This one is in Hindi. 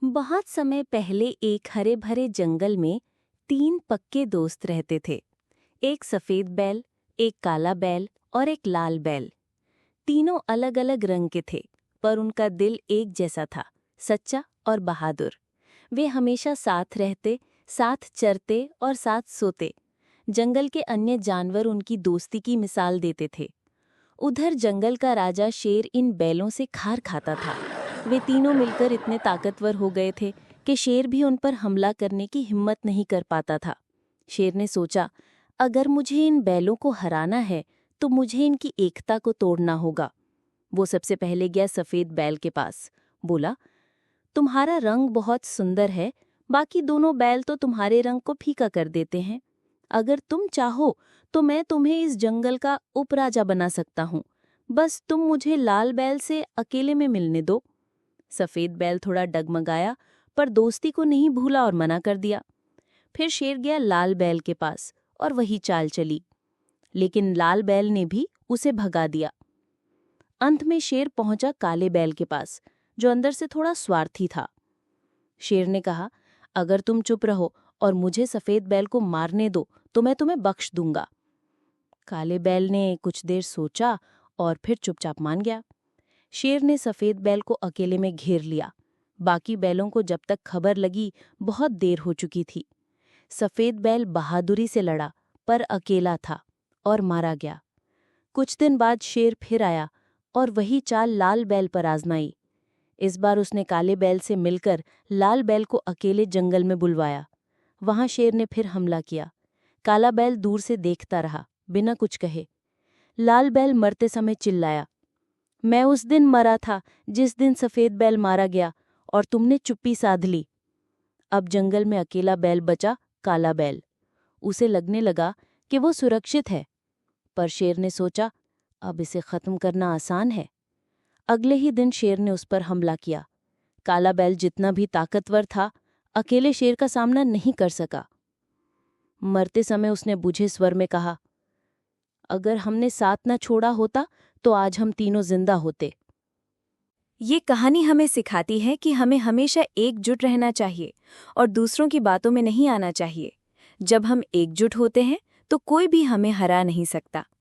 बहुत समय पहले एक हरे भरे जंगल में तीन पक्के दोस्त रहते थे। एक सफेद बैल, एक काला बैल और एक लाल बैल। तीनों अलग अलग रंग के थे, पर उनका दिल एक जैसा था, सच्चा और बहादुर। वे हमेशा साथ रहते, साथ चरते और साथ सोते। जंगल के अन्य जानवर उनकी दोस्ती की मिसाल देते थे। उधर जंगल का राजा शेर इन बैलों से खार खाता था। वे तीनों मिलकर इतने ताकतवर हो गए थे कि शेर भी उन पर हमला करने की हिम्मत नहीं कर पाता था। शेर ने सोचा, अगर मुझे इन बैलों को हराना है तो मुझे इनकी एकता को तोड़ना होगा। वो सबसे पहले गया सफेद बैल के पास। बोला, तुम्हारा रंग बहुत सुंदर है, बाकी दोनों बैल तो तुम्हारे रंग को फीका कर देते हैं। अगर तुम चाहो तो मैं तुम्हें इस जंगल का उपराजा बना सकता हूँ। बस तुम मुझे लाल बैल से अकेले में मिलने दो। सफेद बैल थोड़ा डगमगाया, पर दोस्ती को नहीं भूला और मना कर दिया। फिर शेर गया लाल बैल के पास और वही चाल चली, लेकिन लाल बैल ने भी उसे भगा दिया। अंत में शेर पहुंचा काले बैल के पास, जो अंदर से थोड़ा स्वार्थी था। शेर ने कहा, अगर तुम चुप रहो और मुझे सफेद बैल को मारने दो तो मैं तुम्हें बख्श दूंगा। काले बैल ने कुछ देर सोचा और फिर चुपचाप मान गया। शेर ने सफेद बैल को अकेले में घेर लिया। बाकी बैलों को जब तक खबर लगी, बहुत देर हो चुकी थी। सफेद बैल बहादुरी से लड़ा, पर अकेला था और मारा गया। कुछ दिन बाद शेर फिर आया और वही चाल लाल बैल पर आजमाई। इस बार उसने काले बैल से मिलकर लाल बैल को अकेले जंगल में बुलवाया। वहां शेर ने फिर हमला किया। काला बैल दूर से देखता रहा, बिना कुछ कहे। लाल बैल मरते समय चिल्लाया, मैं उस दिन मरा था जिस दिन सफेद बैल मारा गया, और तुमने चुप्पी साध ली। अब जंगल में अकेला बैल बचा, काला बैल। उसे लगने लगा कि वो सुरक्षित है, पर शेर ने सोचा, अब इसे खत्म करना आसान है। अगले ही दिन शेर ने उस पर हमला किया। काला बैल जितना भी ताकतवर था, अकेले शेर का सामना नहीं कर सका। मरते समय उसने बुझे स्वर में कहा, अगर हमने साथ न छोड़ा होता तो आज हम तीनों जिंदा होते। ये कहानी हमें सिखाती है कि हमें हमेशा एकजुट रहना चाहिए और दूसरों की बातों में नहीं आना चाहिए। जब हम एकजुट होते हैं तो कोई भी हमें हरा नहीं सकता।